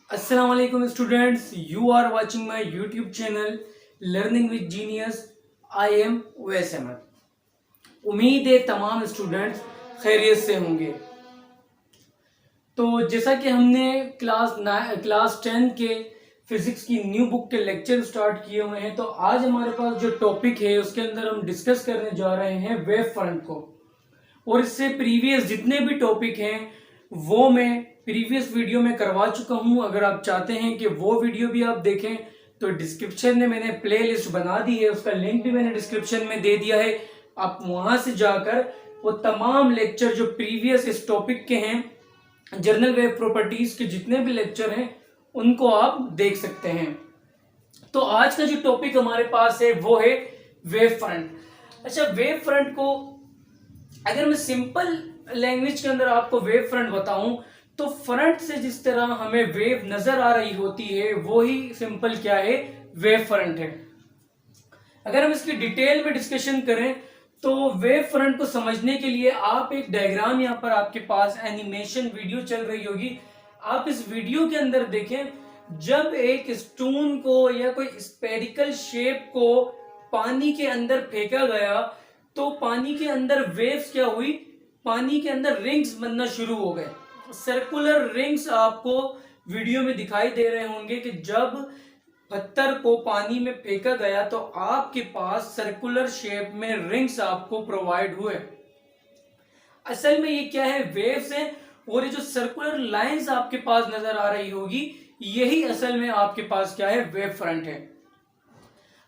अस्सलाम वालेकुम students, you are watching my YouTube channel learning with genius. I am Wais Ahmed. उम्मीद है तमाम स्टूडेंट्स खैरियत से होंगे। तो जैसा कि हमने क्लास 10 के फिजिक्स की न्यू बुक के लेक्चर स्टार्ट किए हुए हैं, तो आज हमारे पास जो टॉपिक है उसके अंदर हम डिस्कस करने जा रहे हैं वेव फ्रंट को। और इससे प्रीवियस जितने भी टॉपिक हैं वो मैं प्रीवियस वीडियो में करवा चुका हूं। अगर आप चाहते हैं कि वो वीडियो भी आप देखें तो डिस्क्रिप्शन में मैंने प्ले लिस्ट बना दी है, उसका लिंक भी मैंने डिस्क्रिप्शन में दे दिया है। आप वहां से जाकर वो तमाम लेक्चर जो प्रीवियस इस टॉपिक के हैं, जर्नल वेव प्रॉपर्टीज के जितने भी लेक्चर हैं उनको आप देख सकते हैं। तो आज का जो टॉपिक हमारे पास है वो है वेव फ्रंट। अच्छा, वेव फ्रंट को अगर मैं सिंपल लैंग्वेज के अंदर आपको वेव फ्रंट बताऊं तो फ्रंट से जिस तरह हमें वेव नजर आ रही होती है वो ही सिंपल क्या है, वेव फ्रंट है। अगर हम इसकी डिटेल में डिस्कशन करें तो वेव फ्रंट को समझने के लिए आप एक डायग्राम यहाँ पर आपके पास एनिमेशन वीडियो चल रही होगी, आप इस वीडियो के अंदर देखें। जब एक स्टोन को या कोई स्पेरिकल शेप को पानी के अंदर फेंका गया तो पानी के अंदर वेव्स क्या हुई, पानी के अंदर रिंग्स बनना शुरू हो गए। सर्कुलर रिंग्स आपको वीडियो में दिखाई दे रहे होंगे कि जब पत्थर को पानी में फेंका गया तो आपके पास सर्कुलर शेप में रिंग्स आपको प्रोवाइड हुए। असल में ये क्या है, वेव्स हैं। और ये जो सर्कुलर लाइंस आपके पास नजर आ रही होगी यही असल में आपके पास क्या है, वेव फ्रंट है।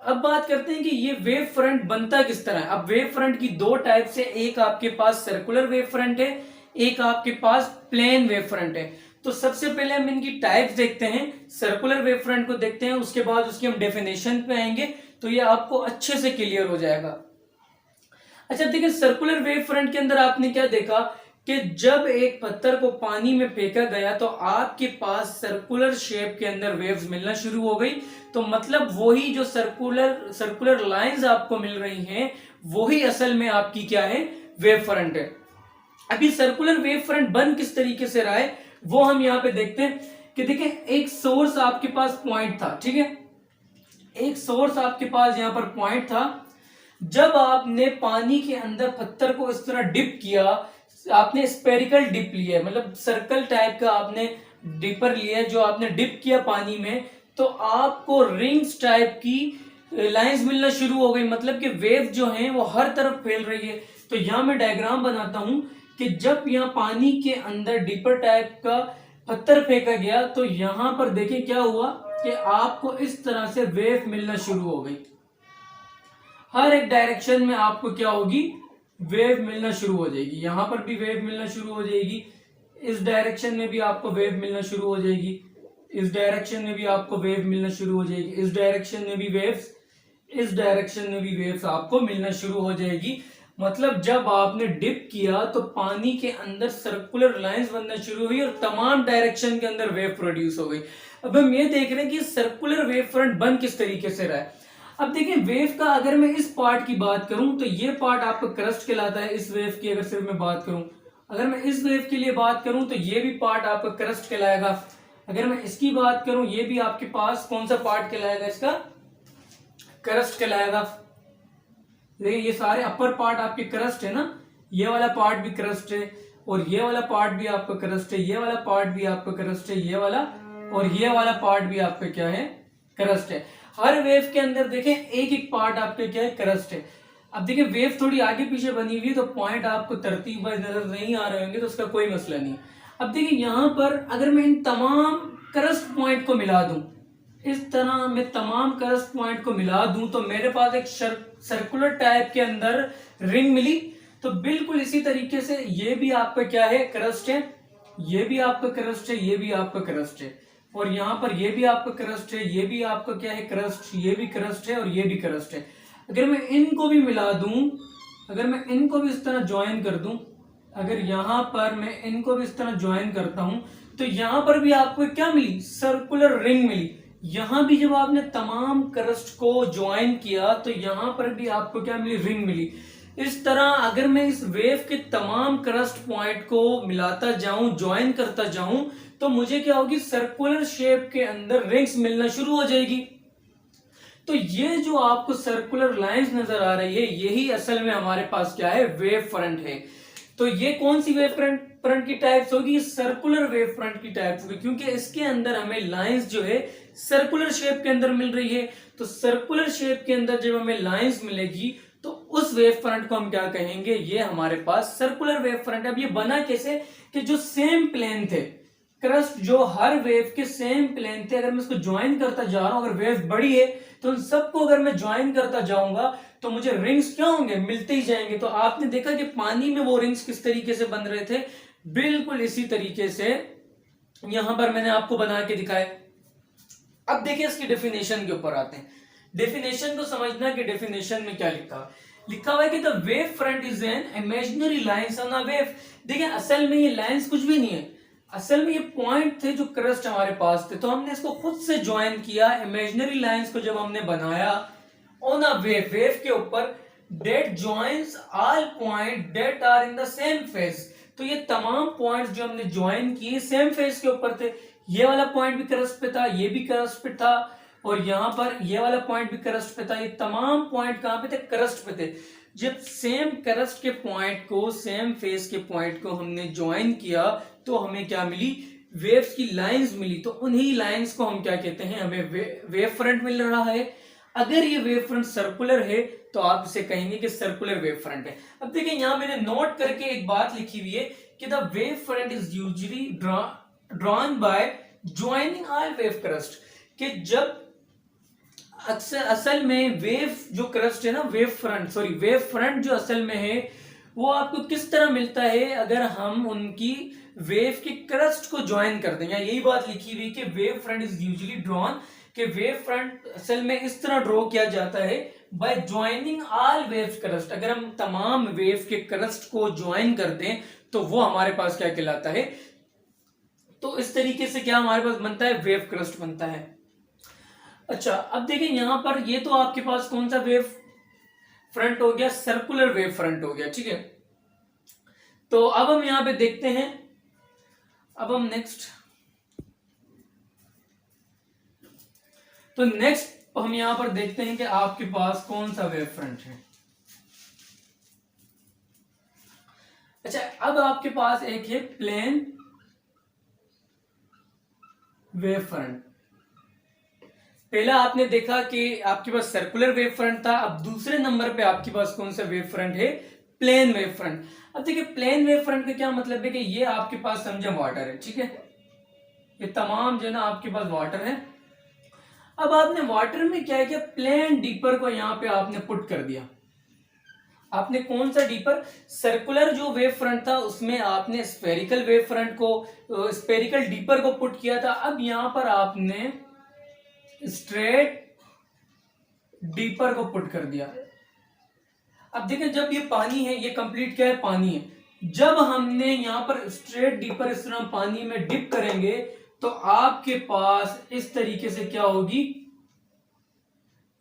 अब बात करते हैं कि ये वेव फ्रंट बनता किस तरह है। अब वेव फ्रंट की दो टाइप से, एक आपके पास सर्कुलर वेव फ्रंट है, एक आपके पास प्लेन वेव फ्रंट है। तो सबसे पहले हम इनकी टाइप्स देखते हैं, सर्कुलर वेव फ्रंट को देखते हैं, उसके बाद उसकी हम डेफिनेशन पे आएंगे तो ये आपको अच्छे से क्लियर हो जाएगा। अच्छा देखिए, सर्कुलर वेव फ्रंट के अंदर आपने क्या देखा कि जब एक पत्थर को पानी में फेंका गया तो आपके पास सर्कुलर शेप के अंदर वेव्स मिलना शुरू हो गई। तो मतलब वही जो सर्कुलर लाइंस आपको मिल रही हैं वही असल में आपकी क्या है, वेव फ्रंट है। अभी सर्कुलर वेव फ्रंट बन किस तरीके से रहा है वो हम यहाँ पे देखते हैं कि देखिए, एक सोर्स आपके पास पॉइंट था, ठीक है, एक सोर्स आपके पास यहाँ पर पॉइंट था। जब आपने पानी के अंदर पत्थर को इस तरह डिप किया, आपने स्पेरिकल डिप लिया, मतलब सर्कल टाइप का आपने डिपर लिया, जो आपने डिप किया पानी में, तो आपको रिंग्स टाइप की लाइंस मिलना शुरू हो गई। मतलब कि वेव जो हैं वो हर तरफ फैल रही है। तो यहां मैं डायग्राम बनाता हूं कि जब यहाँ पानी के अंदर डिपर टाइप का पत्थर फेंका गया तो यहां पर देखिए क्या हुआ कि आपको इस तरह से वेव मिलना शुरू हो गई। हर एक डायरेक्शन में आपको क्या होगी, वेव मिलना शुरू हो जाएगी। यहां पर भी वेव मिलना शुरू हो जाएगी, इस डायरेक्शन में भी आपको वेव मिलना शुरू हो जाएगी, इस डायरेक्शन में भी आपको वेव मिलना शुरू हो जाएगी, इस डायरेक्शन में भी वेव्स, इस डायरेक्शन में भी वेव्स आपको मिलना शुरू हो जाएगी। मतलब जब आपने डिप किया तो पानी के अंदर सर्कुलर लाइंस बनना शुरू हुई और तमाम डायरेक्शन के अंदर वेव प्रोड्यूस हो गई। अब हम ये देख रहे हैं कि सर्कुलर वेव फ्रंट बन किस तरीके से रहा है। अब देखिए, वेव का अगर मैं इस पार्ट की बात करूं तो ये पार्ट आपका क्रस्ट कहलाता है। इस वेव की अगर सिर्फ मैं बात करूं, अगर मैं इस वेव के लिए बात करूं तो ये भी पार्ट आपका क्रस्ट कहलाएगा। अगर मैं इसकी बात करूं ये भी आपके पास कौन सा पार्ट कहलाएगा, इसका क्रस्ट कहलाएगा। देखिए, ये सारे अपर पार्ट आपके क्रस्ट है ना, ये वाला पार्ट भी क्रस्ट है और ये वाला पार्ट भी आपका क्रस्ट है, ये वाला पार्ट भी आपका क्रस्ट है, ये वाला और ये वाला पार्ट भी आपका क्या है, क्रस्ट है। हर वेव के अंदर देखें एक एक पार्ट आपके क्या है, क्रस्ट है। अब देखिए, वेव थोड़ी आगे पीछे बनी हुई है तो पॉइंट आपको तरतीब वाइज नजर नहीं आ रहे होंगे तो उसका कोई मसला नहीं। अब देखिए, यहां पर अगर मैं इन तमाम क्रस्ट पॉइंट को मिला दूं, इस तरह मैं तमाम क्रस्ट पॉइंट को मिला दूं तो मेरे पास एक सर्कुलर टाइप के अंदर रिंग मिली। तो बिल्कुल इसी तरीके से ये भी आपका क्या है, क्रस्ट है, ये भी आपका क्रस्ट है, ये भी आपका क्रस्ट है, और यहां पर ये भी आपका क्रस्ट है, ये भी आपका क्या है, क्रस्ट, ये भी क्रस्ट है और ये भी क्रस्ट है। अगर मैं इनको भी मिला दूं, अगर मैं इनको भी इस तरह ज्वाइन कर दूं, अगर यहां पर मैं इनको भी इस तरह ज्वाइन करता हूं तो यहां पर भी आपको क्या मिली, सर्कुलर रिंग मिली। यहां भी जब आपने तमाम क्रस्ट को ज्वाइन किया तो यहां पर भी आपको क्या मिली, रिंग मिली। इस तरह अगर मैं इस वेव के तमाम क्रस्ट पॉइंट को मिलाता जाऊं, ज्वाइन करता जाऊं तो मुझे क्या होगी, सर्कुलर शेप के अंदर रिंग्स मिलना शुरू हो जाएगी। तो ये जो आपको सर्कुलर लाइंस नजर आ रही है, यही असल में हमारे पास क्या है, वेव फ्रंट है। तो ये कौन सी वेव फ्रंट की टाइप्स होगी, सर्कुलर वेव फ्रंट की टाइप्स होगी, क्योंकि इसके अंदर हमें लाइंस जो है सर्कुलर शेप के अंदर मिल रही है। तो सर्कुलर शेप के अंदर जब हमें लाइंस मिलेगी तो उस वेव फ्रंट को हम क्या कहेंगे, ये हमारे पास सर्कुलर वेव फ्रंट है। अब ये बना कैसे, कि जो सेम प्लेन थे, क्रस्ट जो हर वेव के सेम प्लेन थे, अगर मैं इसको ज्वाइन करता जा रहा हूं, अगर वेव बड़ी है तो उन सबको अगर मैं ज्वाइन करता जाऊंगा तो मुझे रिंग्स क्या होंगे, मिलते ही जाएंगे। तो आपने देखा कि पानी में वो रिंग्स किस तरीके से बन रहे थे, बिल्कुल इसी तरीके से यहां पर मैंने आपको बना के दिखाया। अब देखिए इसकी डेफिनेशन के ऊपर आते हैं। डेफिनेशन को समझना कि डेफिनेशन में क्या लिखा हुआ है कि the wave front is an imaginary lines on a wave. देखिए असल में ये लाइंस कुछ भी नहीं है, असल में ये पॉइंट थे जो क्रस्ट हमारे पास थे, तो हमने इसको खुद से ज्वाइन किया। इमेजिनरी लाइंस को जब हमने बनाया ऑन अ वेव, वेव के ऊपर, that joins all point that are in the same phase. तो ये तमाम पॉइंट्स जो हमने ज्वाइन किए सेम फेस के ऊपर थे। ये वाला पॉइंट भी क्रस्ट पे था, ये भी क्रस्ट पे था, और यहां पर ये वाला पॉइंट भी क्रस्ट पे था। ये तमाम पॉइंट कहां पे थे, क्रस्ट पे थे। जब सेम क्रस्ट के पॉइंट को, सेम फेस के पॉइंट को हमने ज्वाइन किया तो हमें क्या मिली, वेव्स की लाइंस मिली। तो उन्हीं लाइंस को हम क्या कहते हैं, हमें वेव फ्रंट मिल रहा है। अगर ये वेव फ्रंट सर्कुलर है तो आप इसे कहेंगे कि सर्कुलर वेव फ्रंट है। अब देखिए यहां मैंने नोट करके एक बात लिखी हुई है कि the wave front is usually drawn by joining all wave crust. कि जब असल में वेव जो क्रस्ट है ना, वेव फ्रंट जो असल में है वो आपको किस तरह मिलता है, अगर हम उनकी वेव के क्रस्ट को ज्वाइन कर दें। यही बात लिखी हुई कि wave front is usually drawn, कि वेव फ्रंट असल में इस तरह ड्रॉ किया जाता है by joining all wave crust. अगर हम तमाम वेव के क्रस्ट को ज्वाइन कर दें तो वो हमारे पास क्या कहलाता है, तो इस तरीके से क्या हमारे पास बनता है, वेव क्रस्ट बनता है। अच्छा अब देखिए यहां पर ये तो आपके पास कौन सा वेव फ्रंट हो गया, सर्कुलर वेव फ्रंट हो गया, ठीक है। तो अब हम यहां पे देखते हैं, अब हम नेक्स्ट हम यहां पर देखते हैं कि आपके पास कौन सा वेव फ्रंट है। अच्छा अब आपके पास एक है प्लेन वेव फ्रंट। पहला आपने देखा कि आपके पास सर्कुलर वेव फ्रंट था, अब दूसरे नंबर पे आपके पास कौन सा वेव फ्रंट है, प्लेन वेव फ्रंट। अब देखिए प्लेन वेव फ्रंट का क्या मतलब है कि ये आपके पास समझे वाटर है, ठीक है, ये तमाम जो ना आपके पास वाटर है। अब आपने वाटर में क्या किया, प्लेन डीपर को यहां पे आपने पुट कर दिया। आपने कौन सा डीपर, सर्कुलर जो वेव फ्रंट था उसमें आपने स्फेरिकल वेव फ्रंट को, स्फेरिकल डीपर को पुट किया था। अब यहां पर आपने स्ट्रेट डीपर को पुट कर दिया। अब देखिए जब ये पानी है, ये कंप्लीट क्या है, पानी है। जब हमने यहां पर स्ट्रेट डीपर इस तरह पानी में डिप करेंगे तो आपके पास इस तरीके से क्या होगी,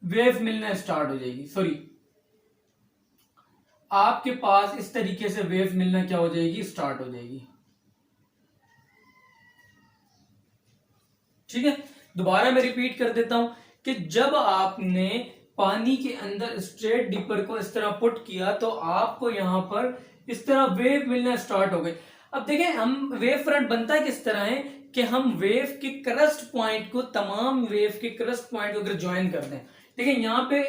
वेव मिलना स्टार्ट हो जाएगी। आपके पास इस तरीके से वेव मिलना क्या हो जाएगी, स्टार्ट हो जाएगी, ठीक है। दोबारा मैं रिपीट कर देता हूं कि जब आपने पानी के अंदर स्ट्रेट डीपर को इस तरह पुट किया तो आपको यहां पर इस तरह वेव मिलना स्टार्ट हो गई। अब देखें हम वेव फ्रंट बनता किस तरह है कि हम वेव के क्रस्ट पॉइंट को, तमाम वेव के क्रस्ट पॉइंट को अगर ज्वाइन कर दें, देखिए यहां पे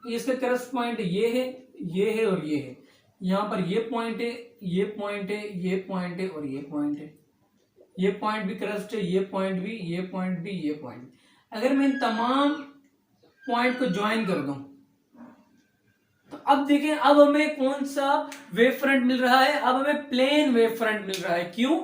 इसका क्रस्ट पॉइंट ये है, ये है और ये है। यहां पर ये पॉइंट है, ये पॉइंट है, ये पॉइंट है और ये पॉइंट है। ये पॉइंट भी क्रस्ट है, ये पॉइंट भी, ये पॉइंट भी, ये पॉइंट। अगर मैं इन तमाम पॉइंट को ज्वाइन कर दूं तो अब देखें, अब हमें कौन सा वेव फ्रंट मिल रहा है, अब हमें प्लेन वेव फ्रंट मिल रहा है। क्यों,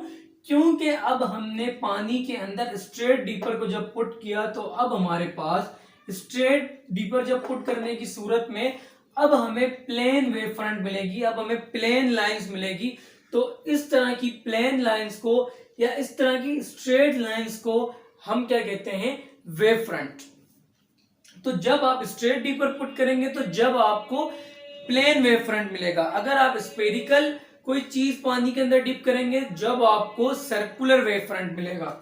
क्योंकि अब हमने पानी के अंदर स्ट्रेट डीपर को जब पुट किया तो अब हमारे पास स्ट्रेट डीपर जब पुट करने की सूरत में अब हमें प्लेन वेव फ्रंट मिलेगी, अब हमें प्लेन लाइंस मिलेगी। तो इस तरह की प्लेन लाइंस को या इस तरह की स्ट्रेट लाइंस को हम क्या कहते हैं, वेव फ्रंट। तो जब आप स्ट्रेट डीपर पुट करेंगे तो जब आपको प्लेन वेव फ्रंट मिलेगा। अगर आप स्फेरिकल कोई चीज पानी के अंदर डिप करेंगे जब आपको सर्कुलर वेव फ्रंट मिलेगा।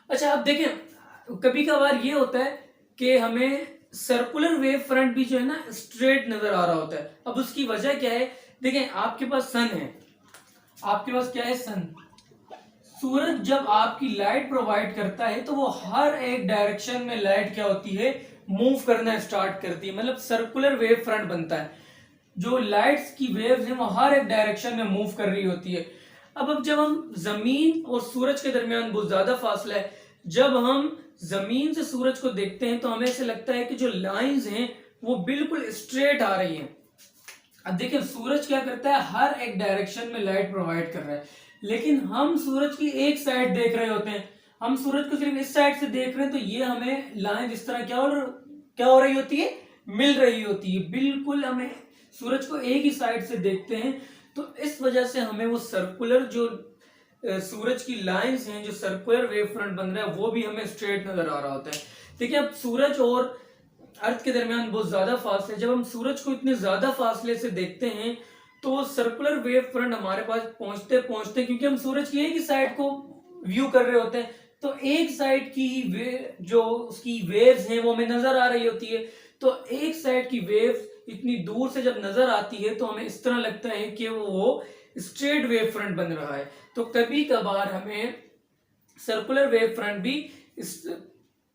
अच्छा आप देखें कभी कभार ये होता है कि हमें सर्कुलर वेव फ्रंट भी जो है ना स्ट्रेट नजर आ रहा होता है। अब उसकी वजह क्या है, देखें आपके पास सन है, आपके पास क्या है, सन। सूरज जब आपकी लाइट प्रोवाइड करता है तो वो हर एक डायरेक्शन में लाइट क्या होती है, मूव करना स्टार्ट करती है, मतलब सर्कुलर वेव फ्रंट बनता है। जो लाइट्स की वेव्स हैं वो हर एक डायरेक्शन में मूव कर रही होती है। अब जब हम जमीन और सूरज के दरमियान बहुत ज्यादा फासला है, जब हम जमीन से सूरज को देखते हैं तो हमें ऐसे लगता है कि जो लाइंस हैं वो बिल्कुल स्ट्रेट आ रही हैं। अब देखिए सूरज क्या करता है, हर एक डायरेक्शन में लाइट प्रोवाइड कर रहा है, लेकिन हम सूरज की एक साइड देख रहे होते हैं, हम सूरज को सिर्फ इस साइड से देख रहे हैं, तो ये हमें लाइन इस तरह क्या हो रही होती है, मिल रही होती है। बिल्कुल हमें सूरज को एक ही साइड से देखते हैं, तो इस वजह से हमें वो सर्कुलर जो सूरज की लाइंस हैं, जो सर्कुलर वेव फ्रंट बन रहा है, वो भी हमें स्ट्रेट नजर आ रहा होता है। देखिए अब सूरज और अर्थ के दरमियान बहुत ज्यादा फासले, जब हम सूरज को इतने ज्यादा फासले से देखते हैं तो सर्कुलर वेव फ्रंट हमारे पास पहुंचते पहुंचते, क्योंकि हम सूरज की एक ही साइड को व्यू कर रहे होते हैं, तो एक साइड की ही जो उसकी वेव्स हैं वो हमें नजर आ रही होती है। तो एक साइड की वेव्स इतनी दूर से जब नजर आती है तो हमें इस तरह लगता है कि वो स्ट्रेट वेव फ्रंट बन रहा है। तो कभी कभार हमें सर्कुलर वेव फ्रंट भी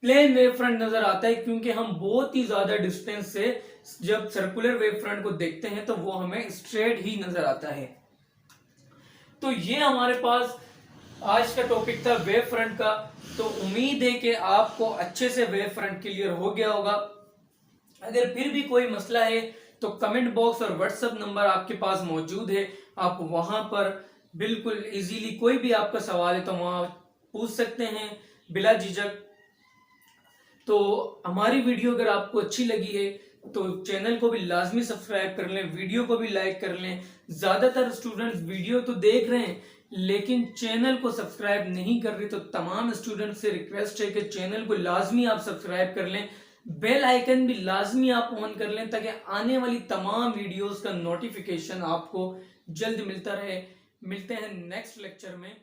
प्लेन वेव फ्रंट नजर आता है, क्योंकि हम बहुत ही ज्यादा डिस्टेंस से जब सर्कुलर वेव फ्रंट को देखते हैं तो वो हमें स्ट्रेट ही नजर आता है। तो ये हमारे पास आज का टॉपिक था वेव फ्रंट का। तो उम्मीद है कि आपको अच्छे से वेव फ्रंट क्लियर हो गया होगा। अगर फिर भी कोई मसला है तो कमेंट बॉक्स और व्हाट्सएप नंबर आपके पास मौजूद है, आप वहां पर बिल्कुल इजीली कोई भी आपका सवाल है तो वहां पूछ सकते हैं बिला झिझक। तो हमारी वीडियो अगर आपको अच्छी लगी है तो चैनल को भी लाजमी सब्सक्राइब कर लें, वीडियो को भी लाइक कर लें। ज्यादातर स्टूडेंट्स वीडियो तो देख रहे हैं लेकिन चैनल को सब्सक्राइब नहीं कर रहे, तो तमाम स्टूडेंट से रिक्वेस्ट है कि चैनल को लाजमी आप सब्सक्राइब कर लें, बेल आइकन भी लाजमी आप ऑन कर लें ताकि आने वाली तमाम वीडियोस का नोटिफिकेशन आपको जल्द मिलता रहे। मिलते हैं नेक्स्ट लेक्चर में।